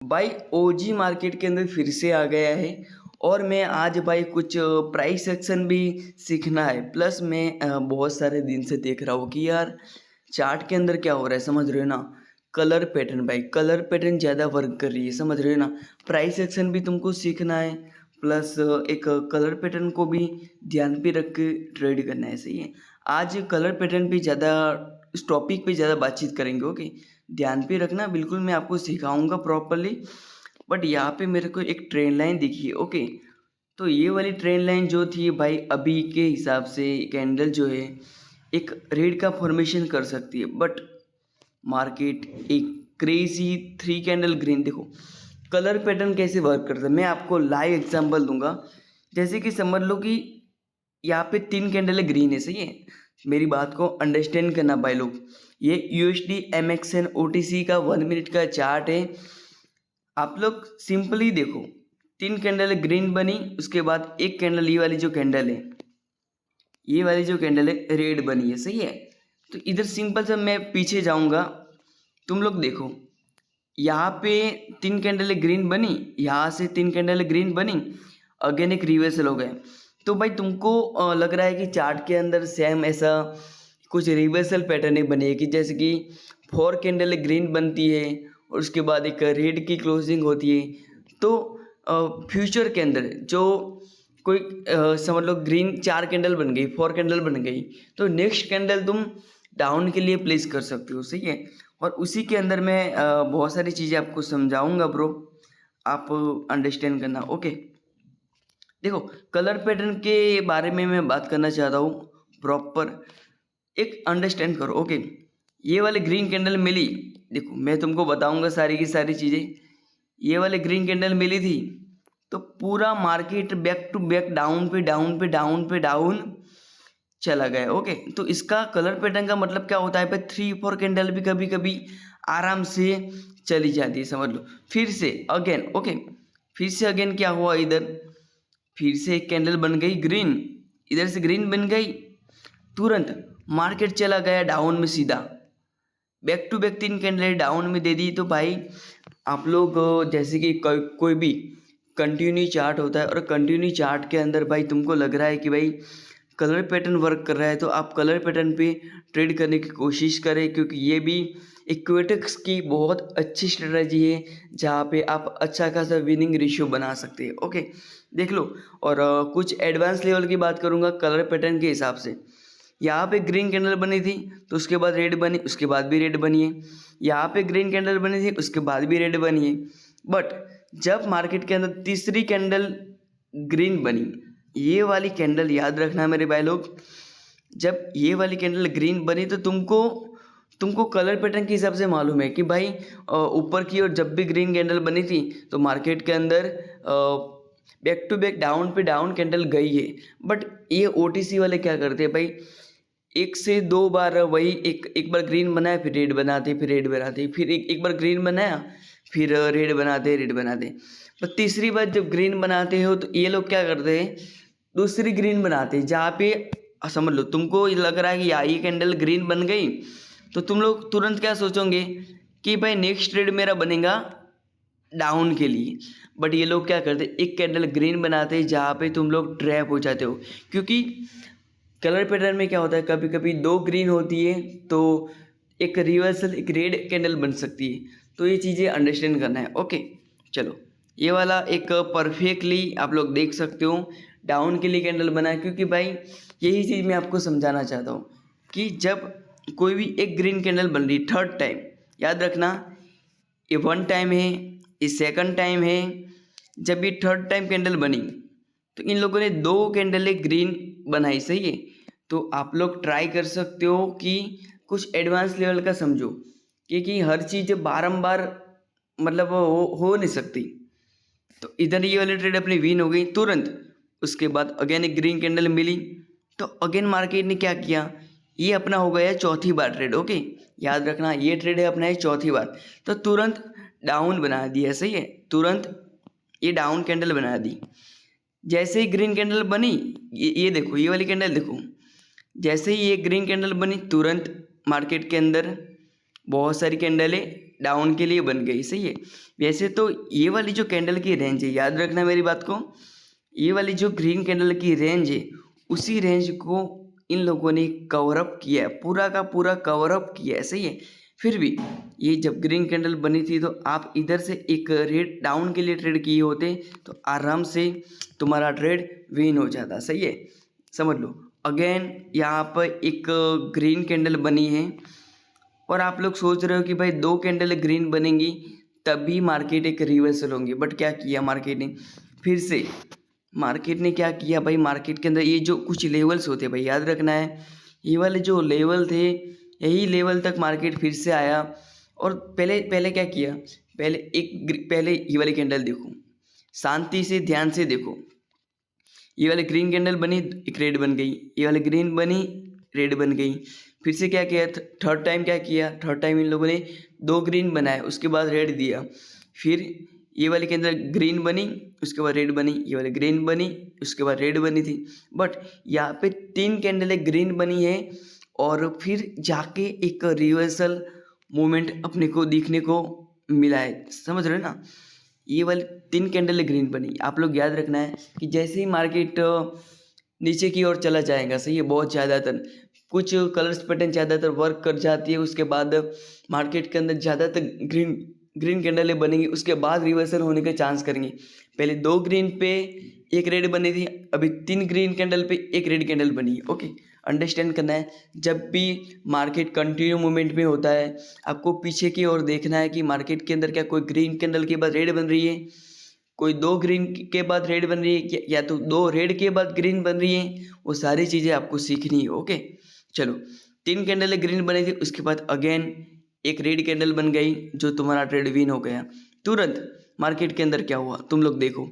भाई ओजी मार्केट के अंदर फिर से आ गया है और मैं आज भाई कुछ प्राइस सेक्शन भी सीखना है। प्लस मैं बहुत सारे दिन से देख रहा हूँ कि यार चार्ट के अंदर क्या हो रहा है, समझ रहे हो ना। कलर पैटर्न, भाई कलर पैटर्न ज़्यादा वर्क कर रही है, समझ रहे हो ना। प्राइस सेक्शन भी तुमको सीखना है, प्लस एक कलर पैटर्न को भी ध्यान पे रख के ट्रेड करना है, सही है। आज कलर पैटर्न पे ज़्यादा, इस टॉपिक पे ज़्यादा बातचीत करेंगे, ओके। ध्यान पे रखना, बिल्कुल मैं आपको सिखाऊंगा प्रॉपरली। बट यहाँ पे मेरे को एक ट्रेन लाइन दिखी है, ओके। तो ये वाली ट्रेन लाइन जो थी भाई, अभी के हिसाब से कैंडल जो है एक रेड का फॉर्मेशन कर सकती है। बट मार्केट एक क्रेजी 3 कैंडल ग्रीन, देखो कलर पैटर्न कैसे वर्क करता है मैं आपको लाइव एग्जांपल दूंगा। जैसे कि समझ लो कि यहाँ पे 3 कैंडल ग्रीन है, सही है। मेरी बात को अंडरस्टैंड करना भाई लोग। ये यूएसडी एमएक्सएन ओटीसी का 1 मिनट का चार्ट है। आप लोग सिंपली देखो, 3 कैंडल ग्रीन बनी, उसके बाद एक कैंडल, ये वाली जो कैंडल है, ये वाली जो कैंडल है रेड बनी है, सही है। तो इधर सिंपल से मैं पीछे जाऊंगा, तुम लोग देखो यहाँ पे 3 कैंडल ग्रीन बनी, यहाँ से 3 कैंडल ग्रीन बनी, अगेन एक रिवर्सल हो गया। तो भाई तुमको लग रहा है कि चार्ट के अंदर सेम ऐसा कुछ रिवर्सल पैटर्न बनेगी, जैसे कि 4 कैंडल ग्रीन बनती है और उसके बाद एक रेड की क्लोजिंग होती है। तो फ्यूचर के अंदर जो कोई समझ लो ग्रीन 4 कैंडल बन गई, 4 कैंडल बन गई, तो नेक्स्ट कैंडल तुम डाउन के लिए प्लेस कर सकते हो, सही है। और उसी के अंदर मैं बहुत सारी चीज़ें आपको समझाऊंगा ब्रो, आप अंडरस्टैंड करना, ओके। देखो कलर पैटर्न के बारे में मैं बात करना चाहता हूँ, प्रॉपर एक अंडरस्टैंड करो, ओके। ये वाली ग्रीन कैंडल मिली, देखो मैं तुमको बताऊंगा सारी की सारी चीज़ें। ये वाली ग्रीन कैंडल मिली थी तो पूरा market back to back down पे डाउन पे डाउन पे डाउन चला गया, ओके। तो इसका कलर पैटर्न का मतलब क्या होता है भाई, 3 4 कैंडल भी कभी कभी आराम से चली जाती है, समझ लो। फिर से अगेन, ओके, फिर से अगेन क्या हुआ, इधर फिर से एक कैंडल बन गई ग्रीन, इधर से ग्रीन बन गई, तुरंत मार्केट चला गया डाउन में सीधा, back to back 3 candle down में दे दी। तो भाई आप लोग जैसे कि कोई भी कंटिन्यू चार्ट होता है और कंटिन्यू चार्ट के अंदर भाई तुमको लग रहा है कि भाई कलर पैटर्न वर्क कर रहा है, तो आप कलर पैटर्न पे ट्रेड करने की कोशिश करें, क्योंकि ये भी इक्विटेक्स की बहुत अच्छी स्ट्रेटजी है जहाँ पे आप अच्छा खासा विनिंग रेशियो बना सकते हैं, ओके। देख लो। और कुछ एडवांस लेवल की बात करूँगा कलर पैटर्न के हिसाब से। यहाँ पे ग्रीन कैंडल बनी थी तो उसके बाद रेड बनी, उसके बाद भी रेड बनी है। यहाँ पे ग्रीन कैंडल बनी थी, उसके बाद भी रेड बनी है। बट जब मार्केट के अंदर तीसरी कैंडल ग्रीन बनी, ये वाली कैंडल याद रखना मेरे भाई लोग, जब ये वाली कैंडल ग्रीन बनी तो तुमको कलर पैटर्न के हिसाब से मालूम है कि भाई ऊपर की ओर जब भी ग्रीन कैंडल बनी थी तो मार्केट के अंदर बैक टू बैक डाउन पे डाउन कैंडल गई है। बट ये ओटीसी वाले क्या करते हैं भाई, 1 से 2 बार वही एक बार ग्रीन बनाया, फिर रेड बनाते, फिर रेड बनाते, फिर एक बार ग्रीन बनाया, फिर रेड बनाते, रेड बनाते। पर तीसरी बार जब ग्रीन बनाते हो तो ये लोग क्या करते हैं, दूसरी ग्रीन बनाते हैं, जहाँ पे समझ लो तुमको लग रहा है कि ये कैंडल ग्रीन बन गई, तो तुम लोग तुरंत क्या सोचोगे कि भाई नेक्स्ट ट्रेड मेरा बनेगा डाउन के लिए। बट ये लोग क्या करते, एक कैंडल ग्रीन बनाते हैं जहाँ पे तुम लोग ट्रैप हो जाते हो, क्योंकि कलर पैटर्न में क्या होता है, कभी कभी 2 ग्रीन होती है तो एक रिवर्सल एक रेड कैंडल बन सकती है। तो ये चीज़ें अंडरस्टैंड करना है, ओके। चलो, ये वाला एक परफेक्टली आप लोग देख सकते हो डाउन के लिए कैंडल बना है, क्योंकि भाई यही चीज़ मैं आपको समझाना चाहता हूँ कि जब कोई भी एक ग्रीन कैंडल बन रही, थर्ड टाइम, याद रखना ये 1 टाइम है, ये सेकंड टाइम है। जब ये थर्ड टाइम कैंडल बनी तो इन लोगों ने 2 कैंडल ग्रीन बनाई, सही है। तो आप लोग ट्राई कर सकते हो कि कुछ एडवांस लेवल का समझो, क्योंकि हर चीज़ बारंबार मतलब हो नहीं सकती। तो इधर ये वाली ट्रेड अपनी विन हो गई तुरंत, उसके बाद अगेन एक ग्रीन कैंडल मिली, तो अगेन मार्केट ने क्या किया, ये अपना हो गया चौथी बार ट्रेड, ओके। याद रखना ये ट्रेड है अपना है चौथी बार, तो तुरंत डाउन बना दिया, सही है। तुरंत ये डाउन कैंडल बना दी। जैसे ही ग्रीन कैंडल बनी, ये देखो, ये वाली कैंडल देखो, जैसे ही ये ग्रीन कैंडल बनी तुरंत मार्केट के अंदर बहुत सारी कैंडलें डाउन के लिए बन गई, सही है। वैसे तो ये वाली जो कैंडल की रेंज है, याद रखना मेरी बात को, ये वाली जो ग्रीन कैंडल की रेंज है उसी रेंज को इन लोगों ने कवर अप किया है, पूरा का पूरा कवर अप किया है, सही है। फिर भी ये जब ग्रीन कैंडल बनी थी तो आप इधर से एक रेड डाउन के लिए ट्रेड किए होते तो आराम से तुम्हारा ट्रेड विन हो जाता, सही है। समझ लो। अगेन यहाँ पर एक ग्रीन कैंडल बनी है और आप लोग सोच रहे हो कि भाई 2 कैंडल ग्रीन बनेंगी तभी मार्केट एक रिवर्सल होंगी, बट क्या किया मार्केट ने, फिर से मार्केट ने क्या किया भाई, मार्केट के अंदर ये जो कुछ लेवल्स होते हैं भाई, याद रखना है, ये वाले जो लेवल थे यही लेवल तक मार्केट फिर से आया। और पहले पहले क्या किया, पहले ये वाली कैंडल देखो, शांति से ध्यान से देखो, ये वाली ग्रीन कैंडल बनी, एक रेड बन गई, ये वाली ग्रीन बनी, रेड बन गई। फिर से क्या किया, थर्ड टाइम क्या किया, थर्ड टाइम इन लोगों ने 2 ग्रीन बनाए, उसके बाद रेड दिया। फिर ये वाली के अंदर ग्रीन बनी, उसके बाद रेड बनी, ये वाली ग्रीन बनी, उसके बाद रेड बनी थी। बट यहाँ पे 3 कैंडलें ग्रीन बनी है और फिर जाके एक रिवर्सल मूवमेंट अपने को दिखने को मिला है, समझ रहे हो ना। ये वाली 3 कैंडल ग्रीन बनी, आप लोग याद रखना है कि जैसे ही मार्केट नीचे की ओर चला जाएगा, सही है, बहुत ज़्यादातर कुछ कलर्स पैटर्न ज़्यादातर वर्क कर जाती है, उसके बाद मार्केट के अंदर ज़्यादातर ग्रीन कैंडलें बनेंगी, उसके बाद रिवर्सल होने के चांस करेंगी। पहले 2 ग्रीन पे एक रेड बनी थी, अभी 3 ग्रीन कैंडल पे एक रेड कैंडल बनी है। ओके, अंडरस्टैंड करना है, जब भी मार्केट कंटिन्यू मूवमेंट में होता है आपको पीछे की ओर देखना है कि मार्केट के अंदर क्या कोई ग्रीन कैंडल के बाद रेड बन रही है, कोई 2 ग्रीन के बाद रेड बन रही है, या तो 2 रेड के बाद ग्रीन बन रही है, वो सारी चीज़ें आपको सीखनी है। ओके चलो, 3 कैंडल ग्रीन बनी थी, उसके बाद अगेन एक रेड कैंडल बन गई जो तुम्हारा ट्रेड विन हो गया। तुरंत मार्केट के अंदर क्या हुआ तुम लोग देखो,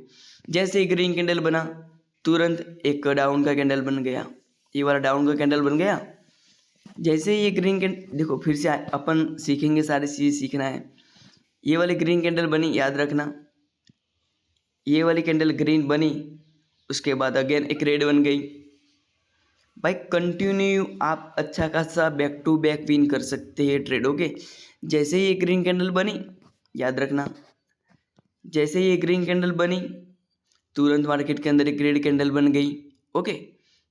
जैसे ही ग्रीन कैंडल बना तुरंत एक डाउन का कैंडल बन गया, ये वाला डाउन का कैंडल बन गया। जैसे ही ये ग्रीन कैंडल देखो, फिर से अपन सीखेंगे, सारी चीज़ सीखना है। ये वाली ग्रीन कैंडल बनी, याद रखना, ये वाली कैंडल ग्रीन बनी, उसके बाद अगेन एक रेड बन गई। भाई कंटिन्यू आप अच्छा खासा बैक टू बैक विन कर सकते हैं ट्रेड। ओके, जैसे ही ये ग्रीन कैंडल बनी, याद रखना, जैसे ही ये ग्रीन कैंडल बनी तुरंत मार्केट के अंदर एक रेड कैंडल बन गई। ओके,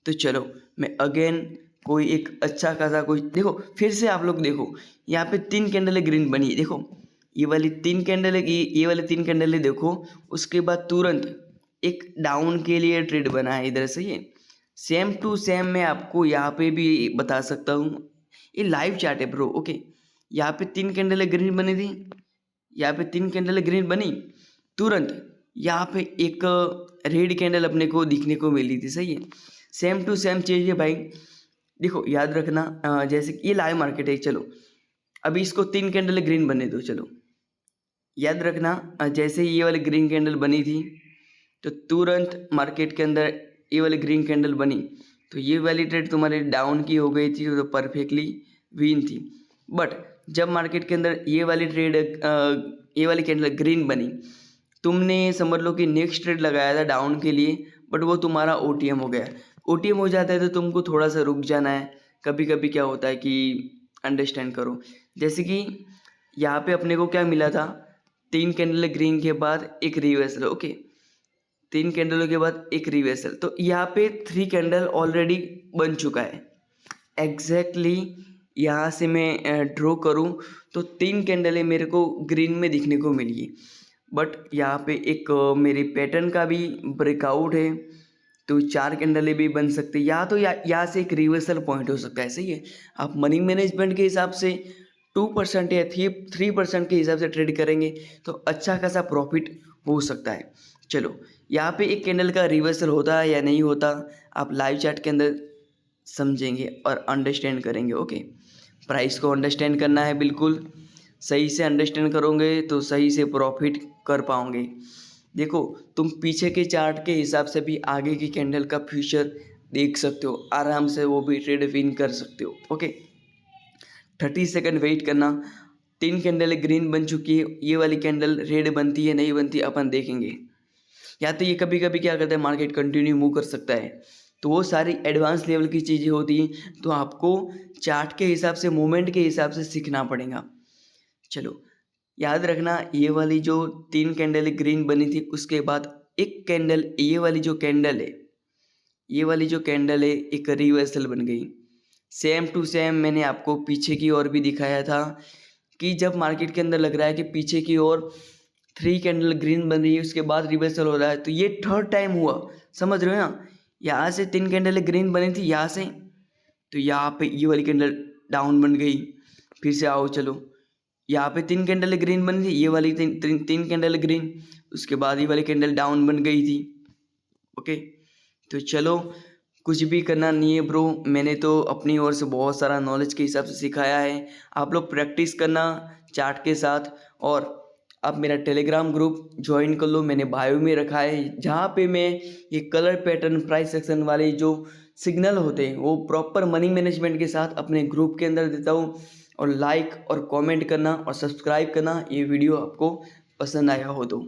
तो चलो मैं अगेन कोई एक अच्छा खासा कोई देखो, फिर से आप लोग देखो, यहाँ पे 3 कैंडल ग्रीन बनी, देखो ये वाली 3 कैंडल, ये वाली 3 कैंडल देखो, उसके बाद तुरंत एक डाउन के लिए ट्रेड बना है इधर से। ये सेम टू सेम मैं आपको यहाँ पे भी बता सकता हूँ, ये लाइव चार्ट है ब्रो। ओके, यहाँ पे 3 कैंडल ग्रीन बनी थी, यहाँ पे 3 कैंडल ग्रीन बनी, तुरंत यहाँ पे एक रेड कैंडल अपने को दिखने को मिली थी, सही है। सेम टू सेम चीज़ है भाई, देखो याद रखना, जैसे कि ये लाइव मार्केट है, चलो अभी इसको 3 कैंडल ग्रीन बनने दो। चलो याद रखना, जैसे ये वाली ग्रीन कैंडल बनी थी तो तुरंत मार्केट के अंदर ये वाली ग्रीन कैंडल बनी, तो ये वाली ट्रेड तुम्हारी डाउन की हो गई थी तो परफेक्टली विन थी। बट जब मार्केट के अंदर ये वाली ट्रेड ये वाली कैंडल ग्रीन बनी, तुमने समझ लो कि नेक्स्ट ट्रेड लगाया था डाउन के लिए, बट वो तुम्हारा ओटीएम हो गया। ओटीएम हो जाता है तो तुमको थोड़ा सा रुक जाना है। कभी कभी क्या होता है कि अंडरस्टैंड करो, जैसे कि यहाँ पे अपने को क्या मिला था, 3 कैंडल ग्रीन के बाद एक रिवर्सल। ओके, 3 कैंडलों के बाद एक रिवर्सल, तो यहाँ पे 3 कैंडल ऑलरेडी बन चुका है। एग्जैक्टली यहाँ से मैं ड्रॉ करूँ तो 3 कैंडलें मेरे को ग्रीन में दिखने को मिली, बट यहाँ पे एक मेरी पैटर्न का भी ब्रेकआउट है, तो 4 कैंडलें भी बन सकती है। या तो यहाँ से एक रिवर्सल पॉइंट हो सकता है, सही है। आप मनी मैनेजमेंट के हिसाब से 2% या 3% के हिसाब से ट्रेड करेंगे तो अच्छा खासा प्रॉफिट हो सकता है। चलो यहाँ पे एक कैंडल का रिवर्सल होता है या नहीं होता, आप लाइव चार्ट के अंदर समझेंगे और अंडरस्टैंड करेंगे। ओके, प्राइस को अंडरस्टैंड करना है, बिल्कुल सही से अंडरस्टैंड करोगे तो सही से प्रॉफिट कर पाओगे। देखो तुम पीछे के चार्ट के हिसाब से भी आगे की कैंडल का फ्यूचर देख सकते हो, आराम से वो भी ट्रेड विन कर सकते हो। ओके, 30 सेकंड वेट करना। 3 कैंडल ग्रीन बन चुकी है, ये वाली कैंडल रेड बनती है नहीं बनती अपन देखेंगे। या तो ये कभी कभी क्या करता है, मार्केट कंटिन्यू मूव कर सकता है, तो वो सारी एडवांस लेवल की चीज़ें होती हैं, तो आपको चार्ट के हिसाब से, मूवमेंट के हिसाब से सीखना पड़ेगा। चलो याद रखना ये वाली जो 3 कैंडल ग्रीन बनी थी उसके बाद एक कैंडल, ये वाली जो कैंडल है, ये वाली जो कैंडल है एक रिवर्सल बन गई। सेम टू सेम मैंने आपको पीछे की ओर भी दिखाया था कि जब मार्केट के अंदर लग रहा है कि पीछे की ओर 3 कैंडल ग्रीन बन रही है उसके बाद रिवर्सल हो रहा है, तो ये थर्ड टाइम हुआ। समझ रहे हो ना, यहाँ से 3 कैंडल ग्रीन बनी थी यहाँ से, तो यहाँ पे ये वाली कैंडल डाउन बन गई। फिर से आओ चलो, यहाँ पे 3 कैंडल ग्रीन बनी थी, ये वाली तीन कैंडल ग्रीन, उसके बाद ये वाली कैंडल डाउन बन गई थी। ओके, तो चलो कुछ भी करना नहीं है ब्रो, मैंने तो अपनी ओर से बहुत सारा नॉलेज के हिसाब से सिखाया है। आप लोग प्रैक्टिस करना चार्ट के साथ, और आप मेरा टेलीग्राम ग्रुप ज्वाइन कर लो, मैंने बायो में रखा है, जहाँ पे मैं ये कलर पैटर्न प्राइस सेक्शन वाले जो सिग्नल होते हैं वो प्रॉपर मनी मैनेजमेंट के साथ अपने ग्रुप के अंदर देता हूँ। और लाइक और कमेंट करना और सब्सक्राइब करना, ये वीडियो आपको पसंद आया हो तो।